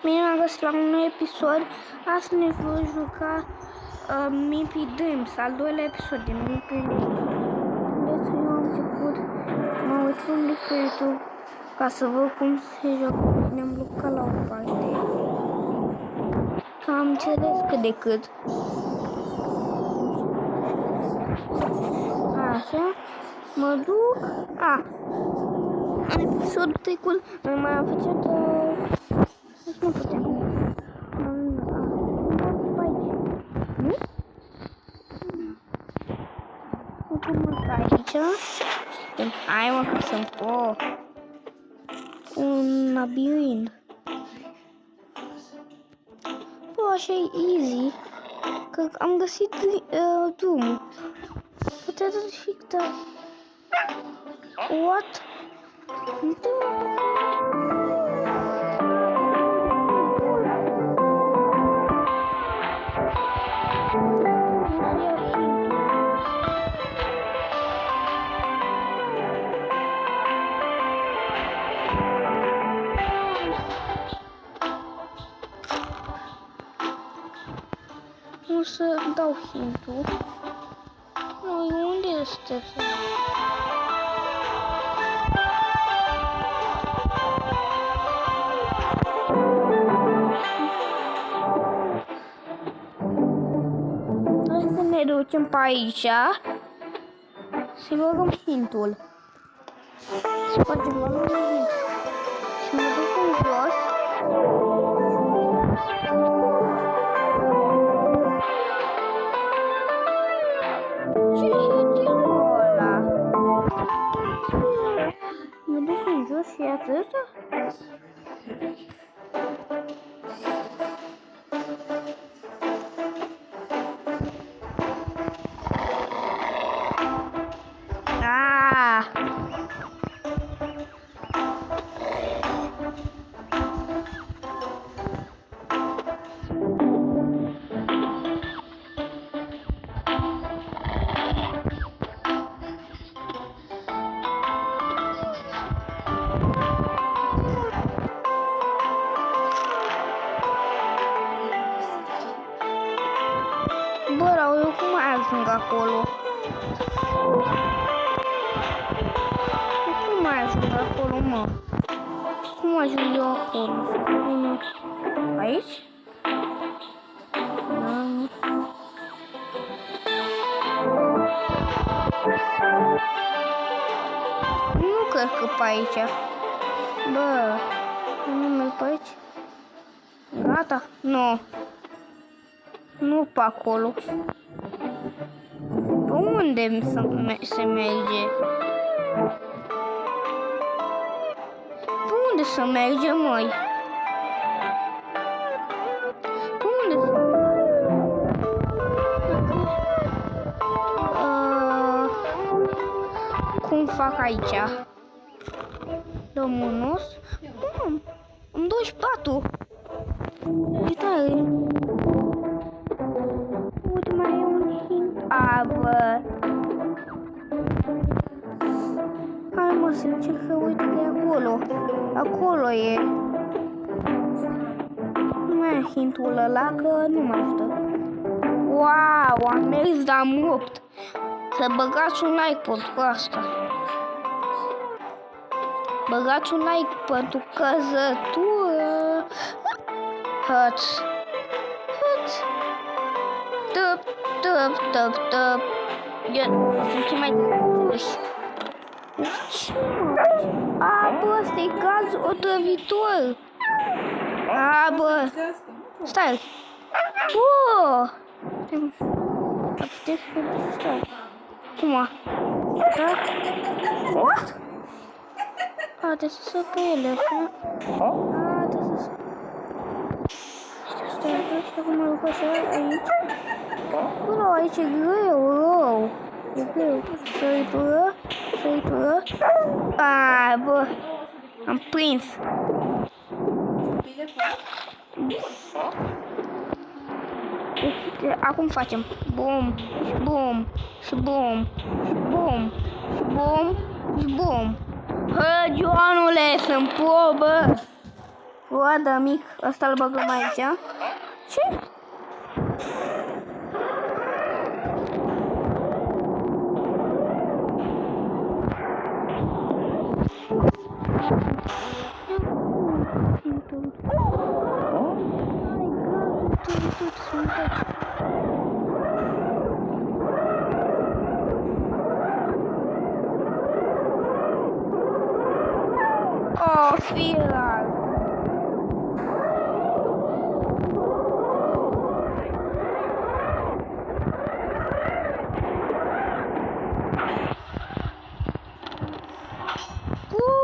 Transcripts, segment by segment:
Bine am găsit la un nou episod. Astăzi ne voi juca Mippy Dreams, al doilea episod din Mippy Dreams. Deci eu am început, mă uit un pic pe YouTube ca să văd cum se joacă. Ne-am blocat la o parte. Că am înțeles cât de cât. Așa, mă duc. În episodul trecut mai am făcut deci nu putem. Nu? Nu putem aici. Hai mă că sunt un labirint. Așa e easy. Că am găsit drumul. Puteți să fiți. What? Nu să dau hintul. Noi unde este? Hai să ne ducem pe aici. Să băgăm hintul. Să facem un hint. Și mă duc în jos. Ce hint e ăla? Mă duc în jos și atâta? Bă, Rau, eu cum mai ajung acolo? Cum mai ajung acolo, mă? Cum ajung eu acolo? Aici? Nu cred că pe aici. Bă, nu merg pe aici? Gata? Nu. Nu pe acolo. Pe unde se merge? Pe unde să mergem, măi? Pe unde? Cum fac aici? Dăm un os. Îmi 24. Ce tare. Uite, mai e un hint. Bă. Hai mă să încerc că uite că e acolo. Acolo e. Nu mai e hintul ăla că nu mă ajută. Wow, am mers, dar am rupt. Să băgați un like pentru asta. Băgați un like pentru căzătură. Hăț. Tăp. Ce mai înțelegi? Bă, ăsta e gaz otrăvitor. Bă. Stai. Bă. Stai. Cum? Da? What? Trebuie să săp pe ele. Trebuie să săp. Stai, cum mă duc așa aici? Bă, aici e greu, rău. E greu. Săritură. Bă. Am prins. Acum facem bum, și bum. Hă, Joanule, sunt probă. Roadă mic, ăsta îl băgăm aici. Ce? Oh, filar.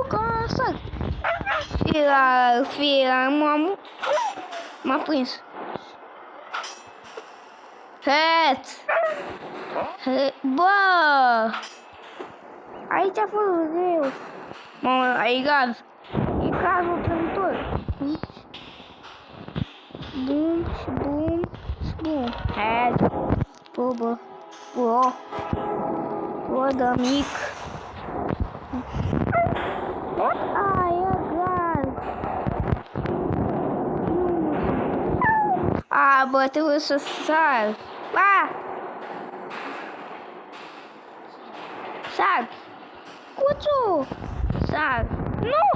Casa. Filar, m-a prins. Bă! Aici a fost greu. Mamă, ai gaz. E gazul trântor. Bum și bum și bum. Bă. Bă, dă mic. E gaz. Bă, trebuie să sar. Sar! Cuțu! Sar! Nu!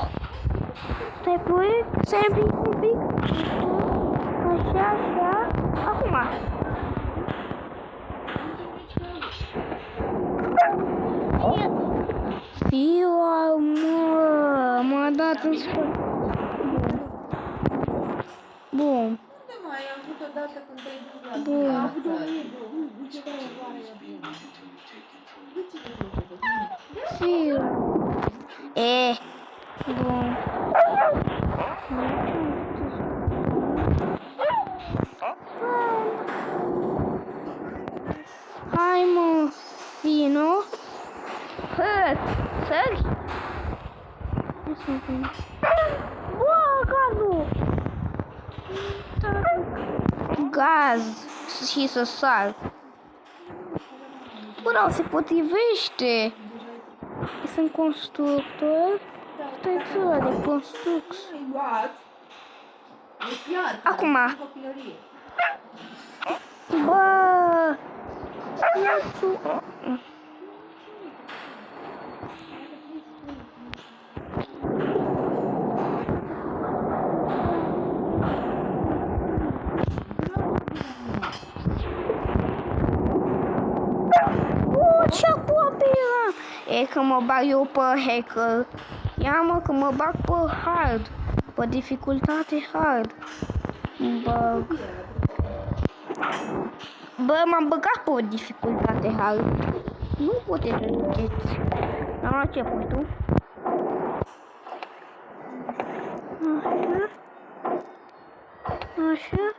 Stai pui, stai un pic. Așa. Acum. Fiu, m-a dat în spate. Bun. Unde mai ai avut odată când te-ai dus la Bun. Fiu. Bun. Hai, mă, vino. Sări? Bă, gazul! Gaz și să sar. Bă, dar se potrivește. Sunt constructor. Stai țăra de construcții. Acum. Bă! Ce aproape era? E că mă bag eu pe hacker. Ia mă că mă bag pe hard. Pe dificultate hard. Bă, m-am băgat pe o dificultate hard. Nu puteți să ziceți. La ce pui tu? Așa.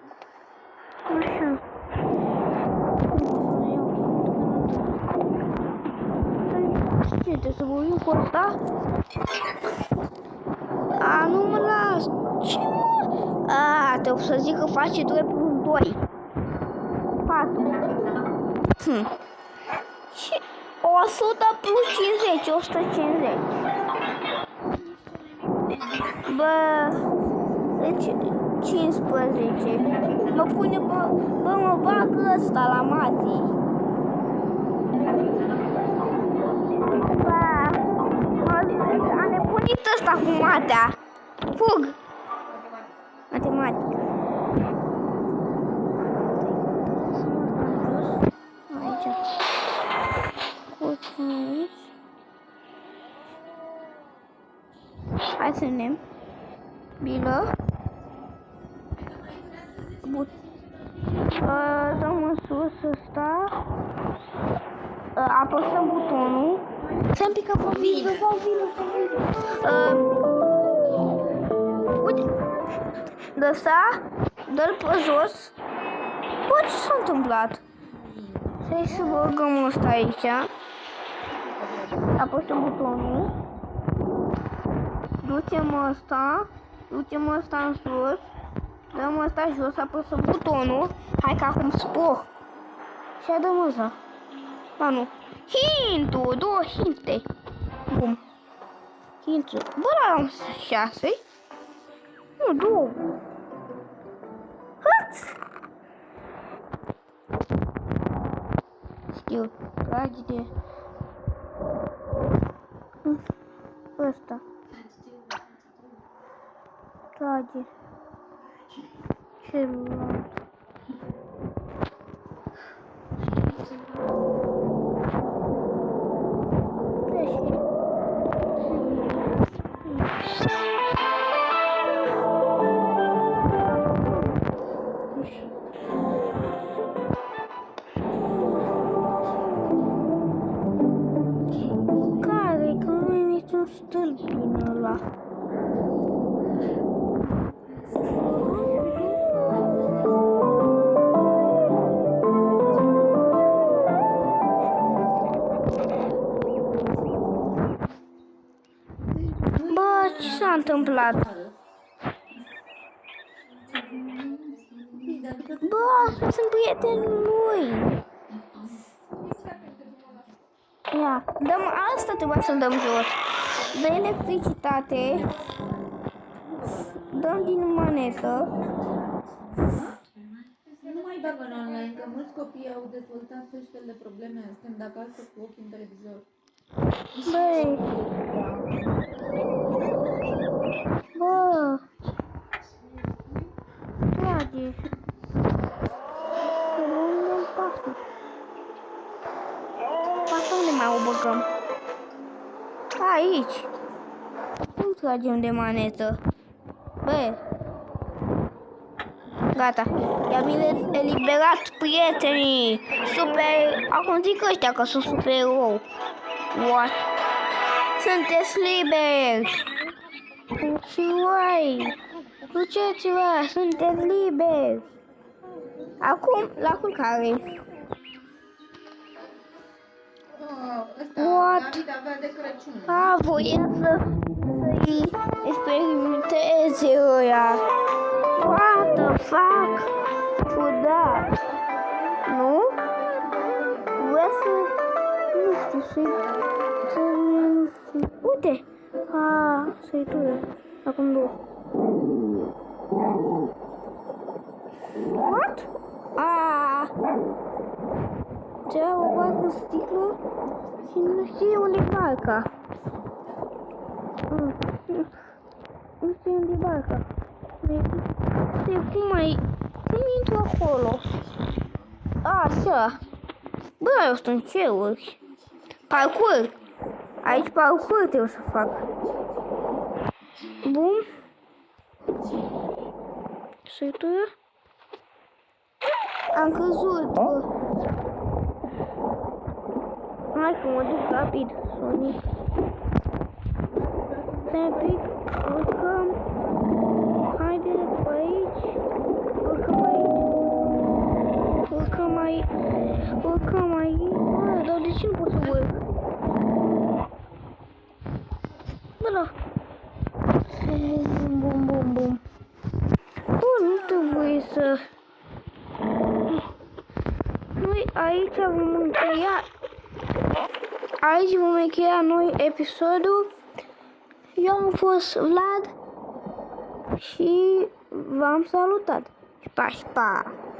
Ce, trebuie să vorbim cu ăsta? Nu mă las. Ce mă? Trebuie să zic că face 2 plus 2. 4. Și 100 plus 50, 150. Bă, deci 15. Mă pune, mă bag ăsta la Mati. A nebunit ăsta cu matea. Fug! Matematică. Aici. Aici. Hai să vedem. Bilă. Dăm în sus ăsta. Apăsăm butonul. Să-mi pică pe vină. Uite. De asta, dă-l pe jos. Bă, ce s-a întâmplat? Hai să băgăm ăsta aici. Apăsăm butonul. Ducem ăsta în sus. Dăm ăsta jos, apăsăm butonul. Hai că acum spor. Și dăm ăsta. Ba nu. Hintul, 2 hinte. Bun. Hintul. Bă, am 6. Nu, două. Știu, trage ăsta. Trage. Celălalt. Care? Că nu e niciun stâlp din ăla. Bă, ce s-a întâmplat? Bă, sunt prietenul lui. Ia, dăm, asta trebuie să-l dăm jos. De electricitate. Dăm din manetă. Nu mai bagă în online, că mulți copii au dezvoltat fel de probleme stând acasă cu ochii în televizor. Băi. Bă. Trage. Să luăm pasul. Pasul unde mai o băgăm? Aici. Nu tragem de manetă. Bă. Gata. I-am eliberat prietenii. Super. Acum zic ăștia că sunt super erou. What? Sunteți liberi. Și voi. Duceți-vă. Sunteți liberi. Acum la culcare. What? David avea de Crăciun. A, voia să-i experimenteze ăia. What the fuck? Ciudat. Nu? Vrea să... Nu știu, să-i... Uite! A, să-i tură. Acum două. What? A. Ce-a o bagă sticlă și nu știe unde e barca. Nu știe unde e barca. Cum intru acolo? Așa. Bă, eu sunt în ceruri. Parcurs. Aici parcurs trebuie să fac. Bun. Săritură. Am căzut, bă. Hai că mă duc rapid, Sonic. Stai un pic, urcăm. Haide pe aici. Urcăm aici. Urcăm aici. Urcăm aici. Bă, dar de ce nu pot să urc? Bă, da. Bum, bum, bum, bum. Bun, nu trebuie să... Noi aici vom încheia. Aici vom încheia noi episodul. Eu am fost Vlad și v-am salutat. Pa, pa!